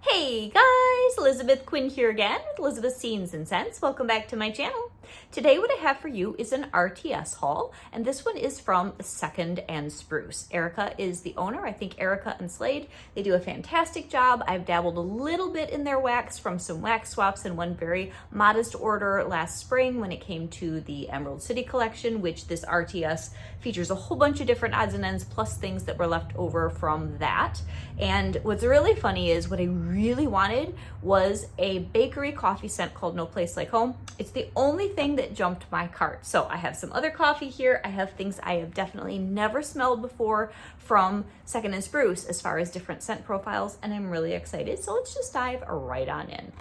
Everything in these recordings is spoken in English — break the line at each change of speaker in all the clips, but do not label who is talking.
Hey guys, Elizabeth Quinn here again with Elizabeth's Scenes and Scents. Welcome back to my channel. Today what I have for you is an RTS haul, and this one is from Second and Spruce. Erica is the owner. I think Erica and Slade, they do a fantastic job. I've dabbled a little bit in their wax from some wax swaps in one very modest order last spring when it came to the Emerald City collection, which this RTS features a whole bunch of different odds and ends plus things that were left over from that. And what's really funny is what I really wanted was a bakery coffee scent called No Place Like Home. It's the only thing that jumped my cart. So I have some other coffee here. I have things I have definitely never smelled before from Second and Spruce as far as different scent profiles, and I'm really excited. So let's just dive right on in.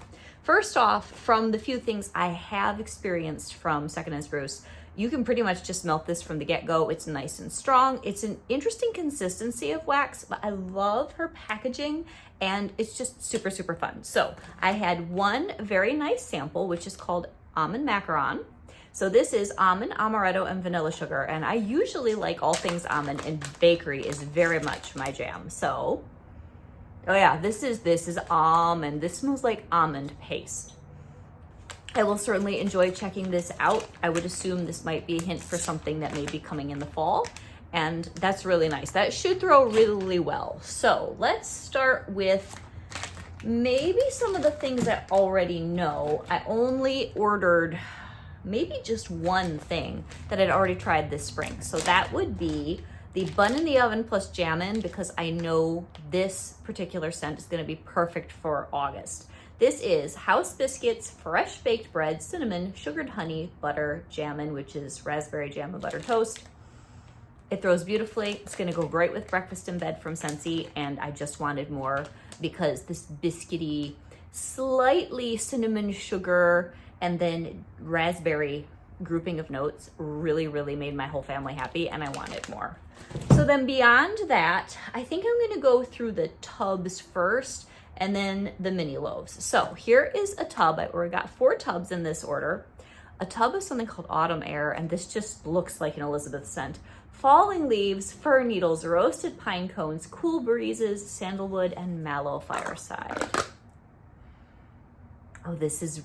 First off, from the few things I have experienced from Second and Spruce, you can pretty much just melt this from the get-go. It's nice and strong. It's an interesting consistency of wax, but I love her packaging and it's just super, super fun. So I had one very nice sample, which is called Almond Macaron. So this is almond, amaretto, and vanilla sugar. And I usually like all things almond, and bakery is very much my jam. So, oh yeah, this is almond. This smells like almond paste. I will certainly enjoy checking this out. I would assume this might be a hint for something that may be coming in the fall, and that's really nice. That should throw really well. So let's start with maybe some of the things I already know. I only ordered maybe just one thing that I'd already tried this spring. So that would be the bun in the oven plus jammin', because I know this particular scent is gonna be perfect for August. This is house biscuits, fresh baked bread, cinnamon, sugared honey, butter, jammin', which is raspberry jam and butter toast. It throws beautifully. It's gonna go great with breakfast in bed from Scentsy, and I just wanted more because this biscuity, slightly cinnamon sugar, and then raspberry grouping of notes really made my whole family happy, and I wanted more. So then beyond that, I think I'm gonna go through the tubs first and then the mini loaves. So here is a tub. We got 4 tubs in this order. A tub of something called Autumn Air, and this just looks like an Elizabeth scent. Falling leaves, fir needles, roasted pine cones, cool breezes, sandalwood, and mallow fireside. Oh, this is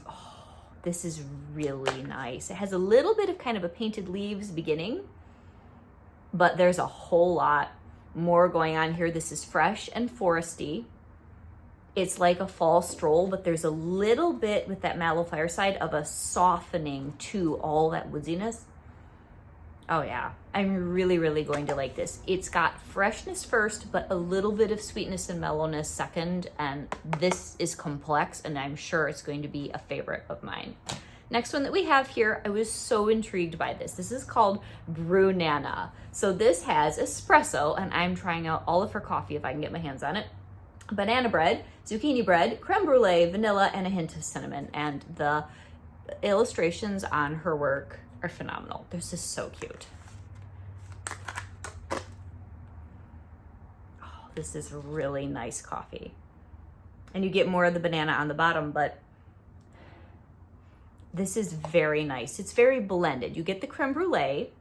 really nice. It has a little bit of kind of a painted leaves beginning, but there's a whole lot more going on here. This is fresh and foresty. It's like a fall stroll, but there's a little bit with that mallow fireside of a softening to all that woodiness. Oh yeah, I'm really going to like this. It's got freshness first, but a little bit of sweetness and mellowness second, and this is complex, and I'm sure it's going to be a favorite of mine. Next one that we have here, I was so intrigued by this. This is called Brunana. So this has espresso, and I'm trying out all of her coffee if I can get my hands on it. Banana bread, zucchini bread, creme brulee, vanilla, and a hint of cinnamon. And the illustrations on her work are phenomenal. This is so cute. Oh, this is really nice coffee. And you get more of the banana on the bottom, but this is very nice. It's very blended. You get the creme brulee,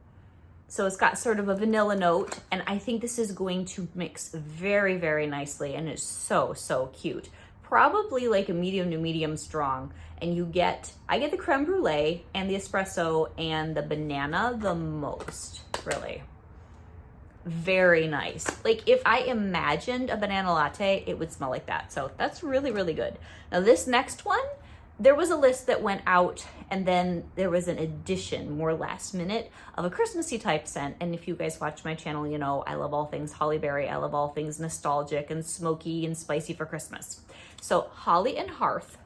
so it's got sort of a vanilla note, and I think this is going to mix very nicely, and it's so cute. Probably like a medium to medium strong, and I get the creme brulee and the espresso and the banana the most, really. Very nice. Like if I imagined a banana latte, it would smell like that. So that's really good. Now this next one, there was a list that went out, and then there was an addition more last minute of a Christmassy type scent. And if you guys watch my channel, you know I love all things holly berry. I love all things nostalgic and smoky and spicy for Christmas. So Holly and Hearth,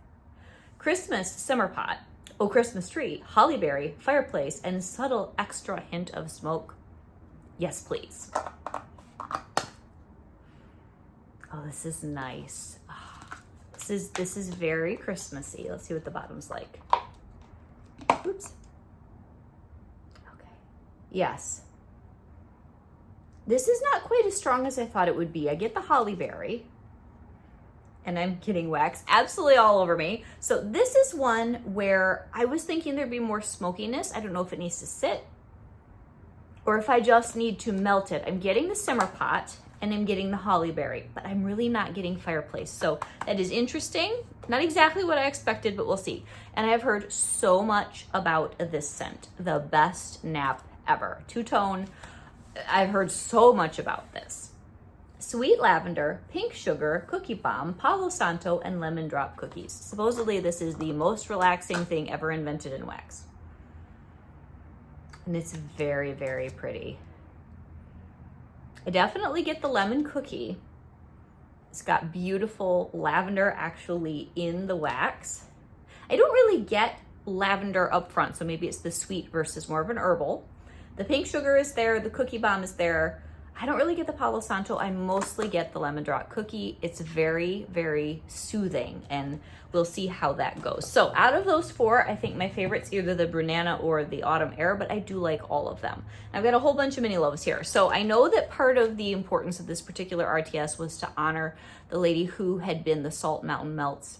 Christmas Simmer Pot, Oh Christmas Tree, Holly Berry, Fireplace, and subtle extra hint of smoke. Yes, please. Oh, this is nice. This is very Christmassy. Let's see what the bottom's like. Oops. Okay. Yes. This is not quite as strong as I thought it would be. I get the holly berry, and I'm getting wax absolutely all over me. So this is one where I was thinking there'd be more smokiness. I don't know if it needs to sit or if I just need to melt it. I'm getting the simmer pot, and I'm getting the holly berry, but I'm really not getting fireplace. So that is interesting. Not exactly what I expected, but we'll see. And I've heard so much about this scent, the best nap ever. Two-tone, I've heard so much about this. Sweet lavender, pink sugar, cookie bomb, Palo Santo, and lemon drop cookies. Supposedly this is the most relaxing thing ever invented in wax. And it's very, very pretty. I definitely get the lemon cookie. It's got beautiful lavender actually in the wax. I don't really get lavender up front, so maybe it's the sweet versus more of an herbal. The pink sugar is there, the cookie bomb is there. I don't really get the Palo Santo. I mostly get the lemon drop cookie. It's very, very soothing, and we'll see how that goes. So out of those four, I think my favorite's either the Brunana or the Autumn Air, but I do like all of them. I've got a whole bunch of mini loaves here. So I know that part of the importance of this particular RTS was to honor the lady who had been the Salt Mountain Melts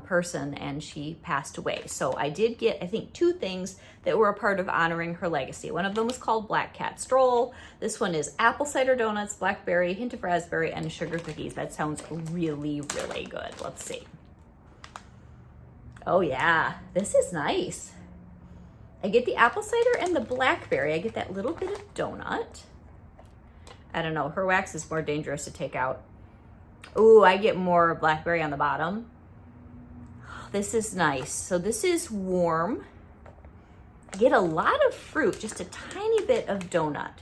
person, and she passed away. So I did get, I think, two things that were a part of honoring her legacy. One of them was called Black Cat Stroll. This one is apple cider donuts, blackberry, hint of raspberry, and sugar cookies. That sounds really, really good. Let's see. Oh yeah, this is nice. I get the apple cider and the blackberry. I get that little bit of donut. I don't know, her wax is more dangerous to take out. Ooh, I get more blackberry on the bottom. This is nice. So this is warm. I get a lot of fruit, just a tiny bit of donut.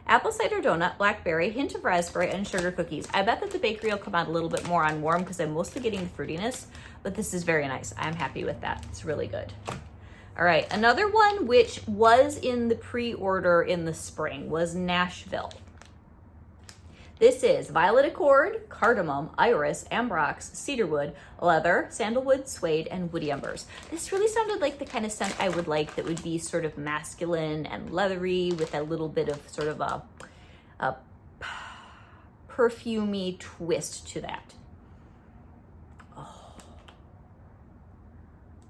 Apple cider donut, blackberry, hint of raspberry, and sugar cookies. I bet that the bakery will come out a little bit more on warm because I'm mostly getting the fruitiness, but this is very nice. I'm happy with that. It's really good. All right, another one which was in the pre-order in the spring was Nashville. This is violet accord, cardamom, iris, ambrox, cedarwood, leather, sandalwood, suede, and woody embers. This really sounded like the kind of scent I would like that would be sort of masculine and leathery with a little bit of sort of a perfumey twist to that. Oh.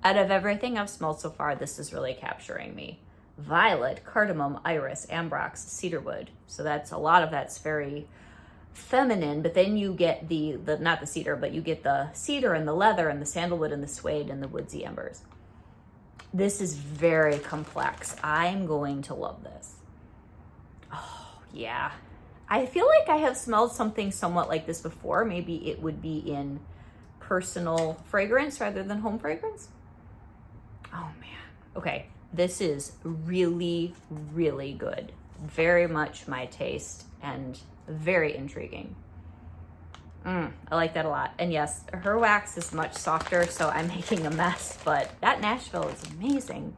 Out of everything I've smelled so far, this is really capturing me. Violet, cardamom, iris, ambrox, cedarwood. So that's a lot of that's very feminine, but then you get the not the cedar, but you get the cedar and the leather and the sandalwood and the suede and the woodsy embers. This is very complex. I'm going to love this. Oh yeah. I feel like I have smelled something somewhat like this before. Maybe it would be in personal fragrance rather than home fragrance. Oh man. Okay. This is really, really good. Very much my taste and very intriguing. I like that a lot. And yes, her wax is much softer, so I'm making a mess, but that Nashville is amazing.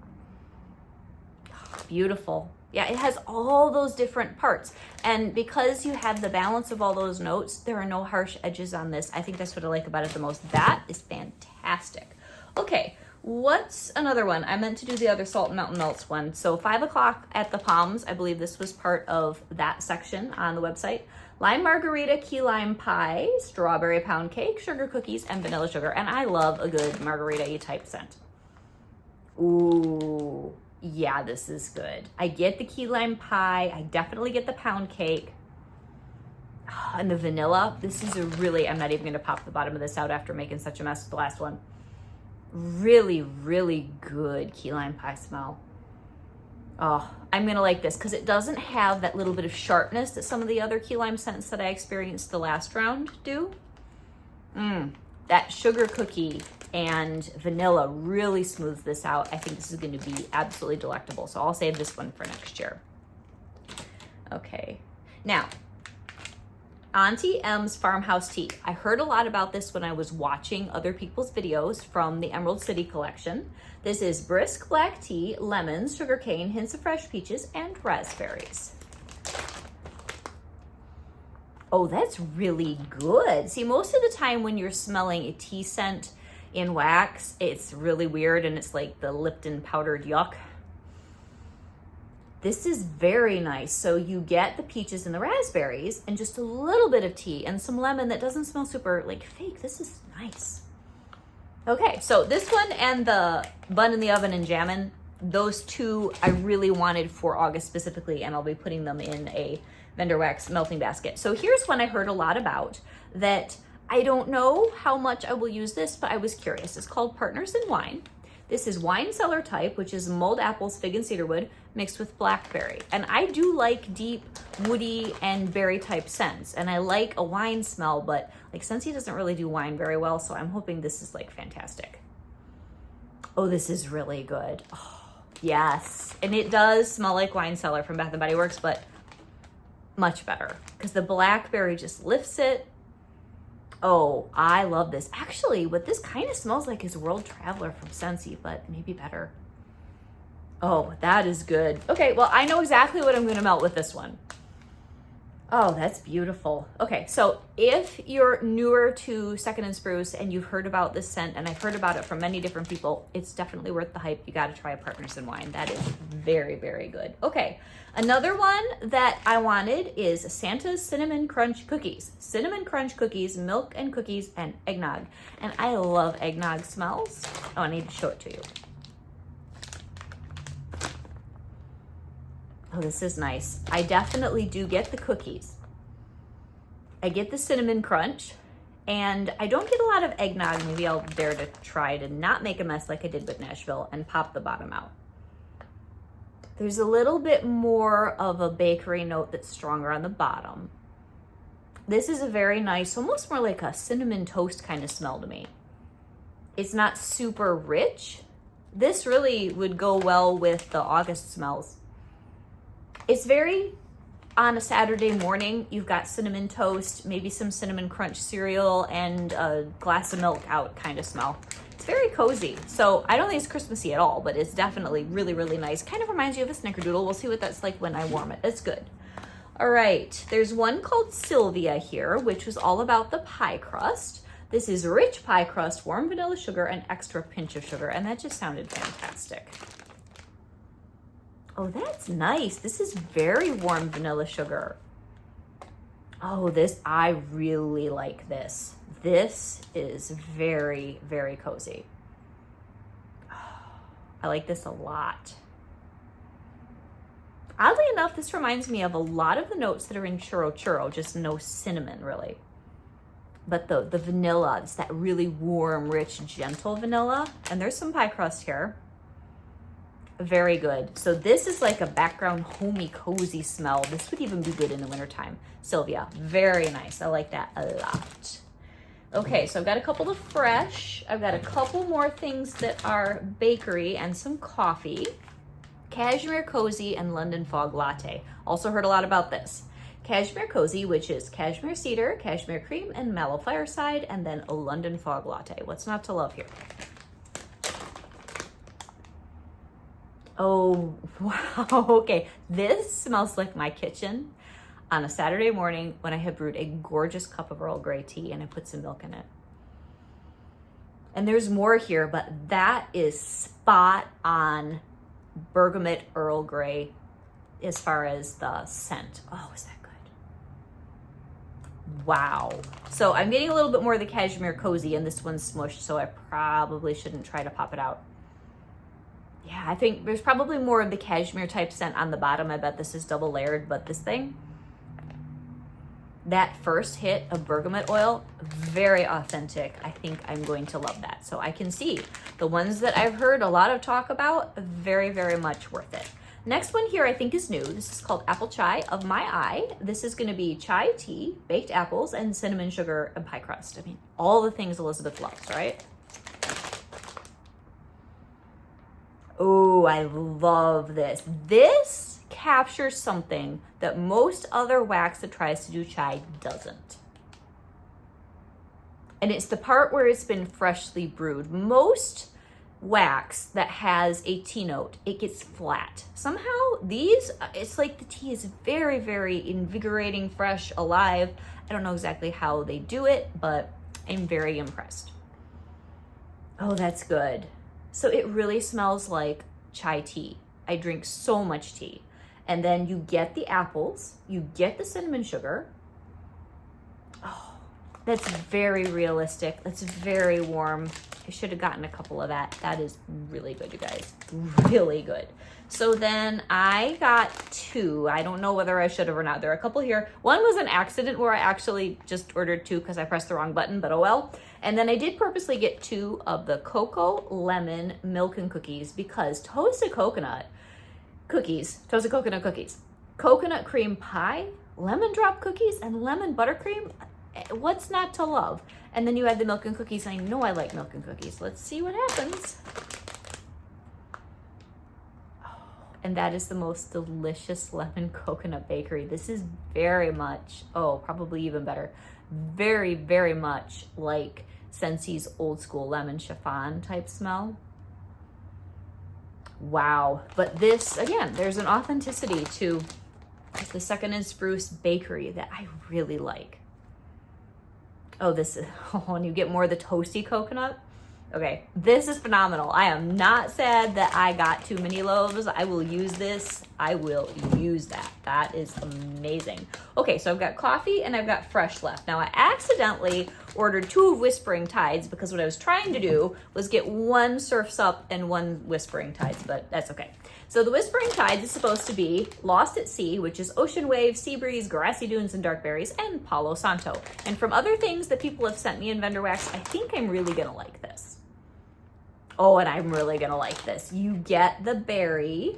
Beautiful. Yeah, it has all those different parts. And because you have the balance of all those notes, there are no harsh edges on this. I think that's what I like about it the most. That is fantastic. Okay, what's another one? I meant to do the other Salt Mountain Melts one. So 5 o'clock at the Palms. I believe this was part of that section on the website. Lime margarita, key lime pie, strawberry pound cake, sugar cookies, and vanilla sugar. And I love a good margarita-y type scent. Ooh, yeah, this is good. I get the key lime pie. I definitely get the pound cake. Oh, and the vanilla. This is a really, I'm not even going to pop the bottom of this out after making such a mess with the last one. Really, really good key lime pie smell. Oh, I'm gonna like this because it doesn't have that little bit of sharpness that some of the other key lime scents that I experienced the last round do. That sugar cookie and vanilla really smooths this out. I think this is going to be absolutely delectable. So I'll save this one for next year. Okay, now Auntie M's Farmhouse Tea. I heard a lot about this when I was watching other people's videos from the Emerald City collection. This is brisk black tea, lemons, sugarcane, hints of fresh peaches, and raspberries. Oh, that's really good. See, most of the time when you're smelling a tea scent in wax, it's really weird and it's like the Lipton powdered yuck. This is very nice. So you get the peaches and the raspberries and just a little bit of tea and some lemon that doesn't smell super like fake. This is nice. Okay, so this one and the bun in the oven and jammin', those two I really wanted for August specifically, and I'll be putting them in a vendor wax melting basket. So here's one I heard a lot about that I don't know how much I will use this, but I was curious. It's called Partners in Wine. This is wine cellar type, which is mulled apples, fig, and cedarwood mixed with blackberry. And I do like deep, woody, and berry type scents. And I like a wine smell, but like Scentsy doesn't really do wine very well, so I'm hoping this is like fantastic. Oh, this is really good. Oh, yes. And it does smell like wine cellar from Bath & Body Works, but much better because the blackberry just lifts it. Oh, I love this. Actually, what this kind of smells like is World Traveler from Scentsy, but maybe better. Oh, that is good. Okay, well, I know exactly what I'm going to melt with this one. Oh, that's beautiful. Okay, so if you're newer to Second and Spruce and you've heard about this scent, and I've heard about it from many different people, it's definitely worth the hype. You got to try Partners in Wine. That is very, very good. Okay, another one that I wanted is Santa's Cinnamon Crunch Cookies. Cinnamon Crunch Cookies, milk and cookies, and eggnog. And I love eggnog smells. Oh, I need to show it to you. Oh, this is nice. I definitely do get the cookies. I get the cinnamon crunch, and I don't get a lot of eggnog. Maybe I'll dare to try to not make a mess like I did with Nashville and pop the bottom out. There's a little bit more of a bakery note that's stronger on the bottom. This is a very nice, almost more like a cinnamon toast kind of smell to me. It's not super rich. This really would go well with the August smells. It's very, on a Saturday morning, you've got cinnamon toast, maybe some cinnamon crunch cereal, and a glass of milk out kind of smell. It's very cozy. So I don't think it's Christmassy at all, but it's definitely really, really nice. Kind of reminds you of a snickerdoodle. We'll see what that's like when I warm it. It's good. All right, there's one called Sylvia here, which was all about the pie crust. This is rich pie crust, warm vanilla sugar, and extra pinch of sugar, and that just sounded fantastic. Oh, that's nice. This is very warm vanilla sugar. Oh, I really like this. This is very, very cozy. I like this a lot. Oddly enough, this reminds me of a lot of the notes that are in Churro Churro, just no cinnamon really. But the vanilla, it's that really warm, rich, gentle vanilla. And there's some pie crust here. Very good. So this is like a background homey, cozy smell. This would even be good in the wintertime. Sylvia, very nice. I like that a lot. Okay, so I've got a couple of fresh. I've got a couple more things that are bakery and some coffee. Cashmere Cozy and London Fog Latte. Also heard a lot about this. Cashmere Cozy, which is cashmere cedar, cashmere cream, and mallow fireside, and then a London Fog Latte. What's not to love here? Oh, wow. Okay, this smells like my kitchen on a Saturday morning when I have brewed a gorgeous cup of Earl Grey tea and I put some milk in it. And there's more here, but that is spot on bergamot Earl Grey as far as the scent. Oh, is that good? Wow. So I'm getting a little bit more of the Cashmere Cozy, and this one's smushed, so I probably shouldn't try to pop it out. Yeah, I think there's probably more of the cashmere type scent on the bottom. I bet this is double layered, but this thing, that first hit of bergamot oil, very authentic. I think I'm going to love that. So I can see the ones that I've heard a lot of talk about, very, very much worth it. Next one here I think is new. This is called Apple Chai of My Eye. This is gonna be chai tea, baked apples, and cinnamon sugar and pie crust. I mean, all the things Elizabeth loves, right? Oh, I love this. This captures something that most other wax that tries to do chai doesn't. And it's the part where it's been freshly brewed. Most wax that has a tea note, it gets flat. Somehow these, it's like the tea is very, very invigorating, fresh, alive. I don't know exactly how they do it, but I'm very impressed. Oh, that's good. So it really smells like chai tea. I drink so much tea. And then you get the apples, you get the cinnamon sugar. Oh, That's very realistic. That's very warm. I should have gotten a couple of that. That is really good, you guys. Really good. So then I got 2. I don't know whether I should have or not. There are a couple here. One was an accident where I actually just ordered 2 because I pressed the wrong button, but oh well. And then I did purposely get 2 of the cocoa lemon milk and cookies because toasted coconut cookies, coconut cream pie, lemon drop cookies, and lemon buttercream. What's not to love? And then you add the milk and cookies. I know I like milk and cookies. Let's see what happens. And that is the most delicious lemon coconut bakery. This is very much, probably even better, very, very much like Scentsi's old school lemon chiffon type smell. Wow. But this, again, there's an authenticity to the Second and Spruce bakery that I really like. And you get more of the toasty coconut. Okay, this is phenomenal. I am not sad that I got 2 mini loaves. I will use this. I will use that. That is amazing. Okay, so I've got coffee and I've got fresh left. Now I accidentally ordered 2 of Whispering Tides because what I was trying to do was get 1 Surf's Up and 1 Whispering Tides, but that's okay. So the Whispering Tides is supposed to be Lost at Sea, which is ocean waves, sea breeze, grassy dunes, and dark berries, and Palo Santo. And from other things that people have sent me in vendor wax, I think I'm really gonna like this. Oh, and I'm really gonna like this. You get the berry.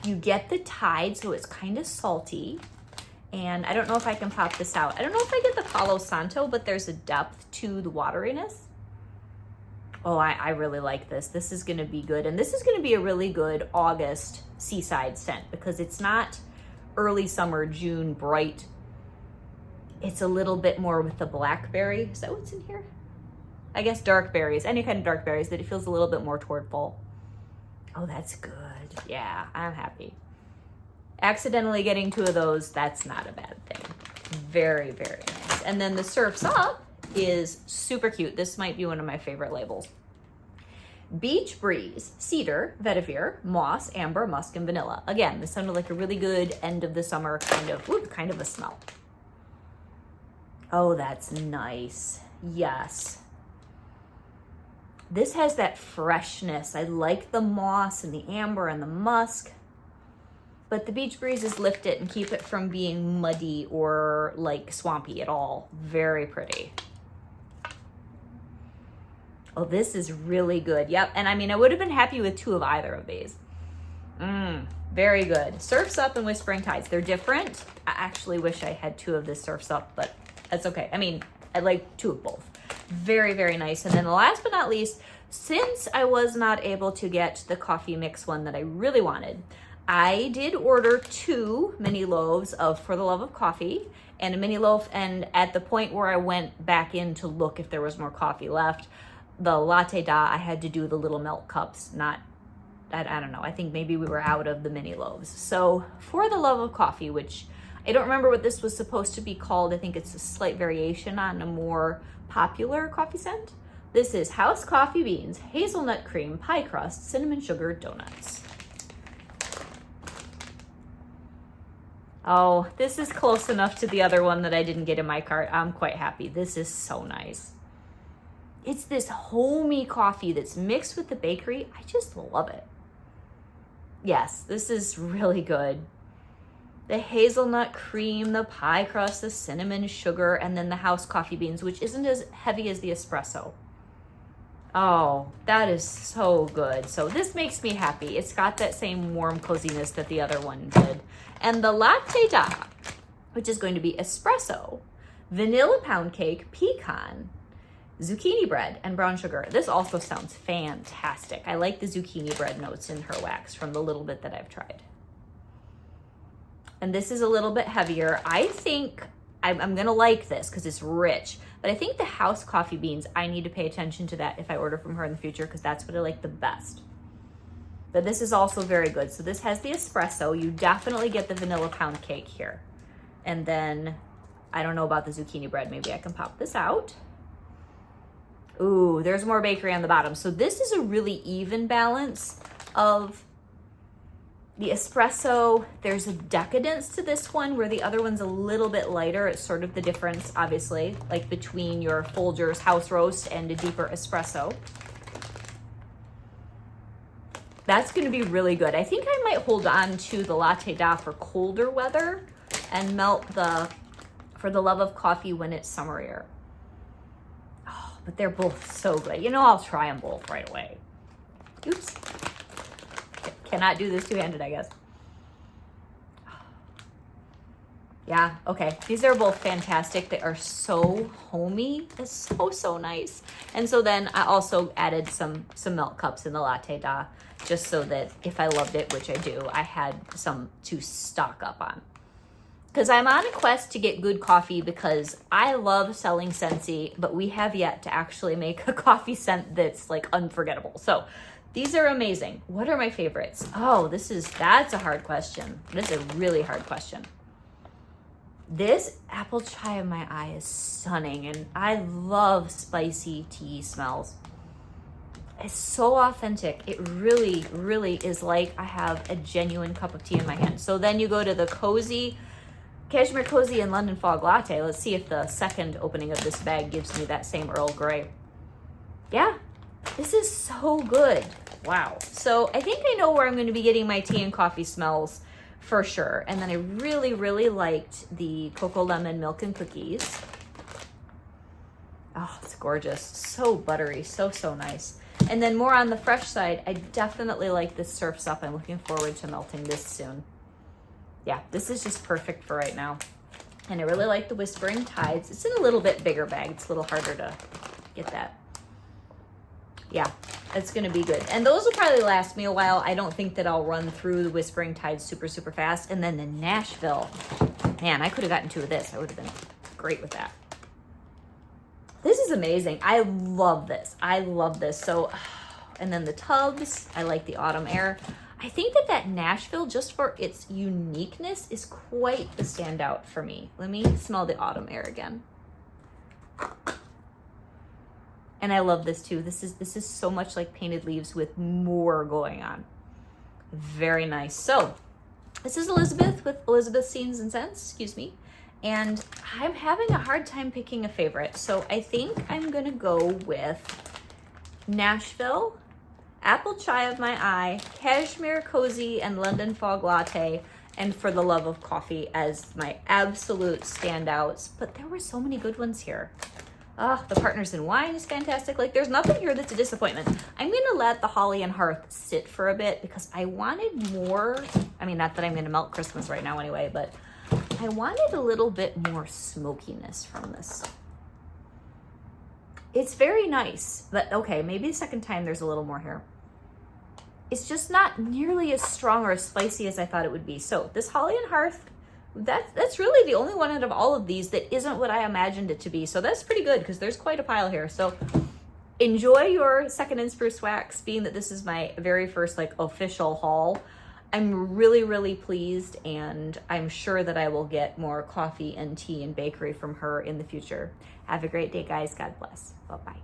You get the Tide, so it's kind of salty. And I don't know if I can pop this out. I don't know if I get the Palo Santo, but there's a depth to the wateriness. Oh, I really like this. This is gonna be good. And this is gonna be a really good August seaside scent because it's not early summer, June, bright. It's a little bit more with the blackberry. Is that what's in here? I guess dark berries, any kind of dark berries, that it feels a little bit more toward fall. Oh, that's good. Yeah, I'm happy. Accidentally getting 2 of those, that's not a bad thing. Very, very nice. And then the Surf's Up is super cute. This might be one of my favorite labels. Beach Breeze, Cedar, Vetiver, Moss, Amber, Musk, and Vanilla. Again, this sounded like a really good end of the summer kind of a smell. Oh, that's nice. Yes. This has that freshness. I like the moss and the amber and the musk. But the Beach Breezes lift it and keep it from being muddy or like swampy at all. Very pretty. Oh, this is really good. Yep. And I mean, I would have been happy with 2 of either of these. Very good. Surf's Up and Whispering Tides. They're different. I actually wish I had 2 of this Surf's Up, but that's okay. I mean, I like 2 of both. Very, very nice. And then last but not least, since I was not able to get the coffee mix one that I really wanted, I did order 2 mini loaves of For the Love of Coffee and a mini loaf. And at the point where I went back in to look if there was more coffee left, the latte da, I had to do the little milk cups, I don't know. I think maybe we were out of the mini loaves. So For the Love of Coffee, which I don't remember what this was supposed to be called. I think it's a slight variation on a more popular coffee scent. This is house coffee beans, hazelnut cream, pie crust, cinnamon sugar, donuts. Oh, this is close enough to the other one that I didn't get in my cart. I'm quite happy. This is so nice. It's this homey coffee that's mixed with the bakery. I just love it. Yes, this is really good. The hazelnut cream, the pie crust, the cinnamon sugar, and then the house coffee beans, which isn't as heavy as the espresso. Oh, that is so good. So this makes me happy. It's got that same warm coziness that the other one did. And the latte da, which is going to be espresso, vanilla pound cake, pecan, zucchini bread, and brown sugar. This also sounds fantastic. I like the zucchini bread notes in her wax from the little bit that I've tried. And this is a little bit heavier. I think I'm gonna like this because it's rich, but I think the house coffee beans, I need to pay attention to that if I order from her in the future because that's what I like the best. But this is also very good. So this has the espresso. You definitely get the vanilla pound cake here. And then, I don't know about the zucchini bread. Maybe I can pop this out. Ooh, there's more bakery on the bottom. So this is a really even balance of The espresso, there's a decadence to this one where the other one's a little bit lighter. It's sort of the difference, obviously, like between your Folgers house roast and a deeper espresso. That's gonna be really good. I think I might hold on to the Latte Da for colder weather and melt the For the Love of Coffee when it's summerier. Oh, but they're both so good. You know, I'll try them both right away. Oops. Cannot do this two-handed, I guess. Yeah, okay. These are both fantastic. They are so homey. It's so, so nice. And so then I also added some milk cups in the Latte Da, just so that if I loved it, which I do, I had some to stock up on. Because I'm on a quest to get good coffee because I love selling Scentsy, but we have yet to actually make a coffee scent that's like unforgettable. So these are amazing. What are my favorites? Oh, that's a hard question. This is a really hard question. This apple chai of my eye is stunning, and I love spicy tea smells. It's so authentic. It really, really is like I have a genuine cup of tea in my hand. So then you go to the Cashmere Cozy and London Fog Latte. Let's see if the second opening of this bag gives me that same Earl Grey. Yeah, this is so good. Wow. So I think I know where I'm going to be getting my tea and coffee smells for sure. And then I really, really liked the Cocoa Lemon Milk and Cookies. Oh, it's gorgeous. So buttery. So, so nice. And then more on the fresh side, I definitely like this Surf's Up. I'm looking forward to melting this soon. Yeah, this is just perfect for right now. And I really like the Whispering Tides. It's in a little bit bigger bag. It's a little harder to get that. Yeah, it's gonna be good. And those will probably last me a while. I don't think that I'll run through the Whispering Tides super, super fast. And then the Nashville. Man, I could have gotten two of this. I would have been great with that. This is amazing. I love this. I love this. So, and then the tubs. I like the Autumn Air. I think that Nashville, just for its uniqueness, is quite the standout for me. Let me smell the Autumn Air again. And I love this too. This is so much like Painted Leaves with more going on. Very nice. So this is Elizabeth with Elizabeth's Scenes and Scents, excuse me. And I'm having a hard time picking a favorite. So I think I'm gonna go with Nashville, Apple Chai of My Eye, Cashmere Cozy, and London Fog Latte, and For the Love of Coffee as my absolute standouts. But there were so many good ones here. Oh, the Partners in Wine is fantastic. Like, there's nothing here that's a disappointment. I'm gonna let the Holly and Hearth sit for a bit because I wanted more. I mean, not that I'm gonna melt Christmas right now anyway, but I wanted a little bit more smokiness from this. It's very nice, but okay, maybe the second time there's a little more here. It's just not nearly as strong or as spicy as I thought it would be. So this Holly and Hearth, that's really the only one out of all of these that isn't what I imagined it to be. So that's pretty good because there's quite a pile here. So enjoy your second in Spruce Wax, being that this is my very first like official haul. I'm really, really pleased, and I'm sure that I will get more coffee and tea and bakery from her in the future. Have a great day, guys. God bless. Bye-bye.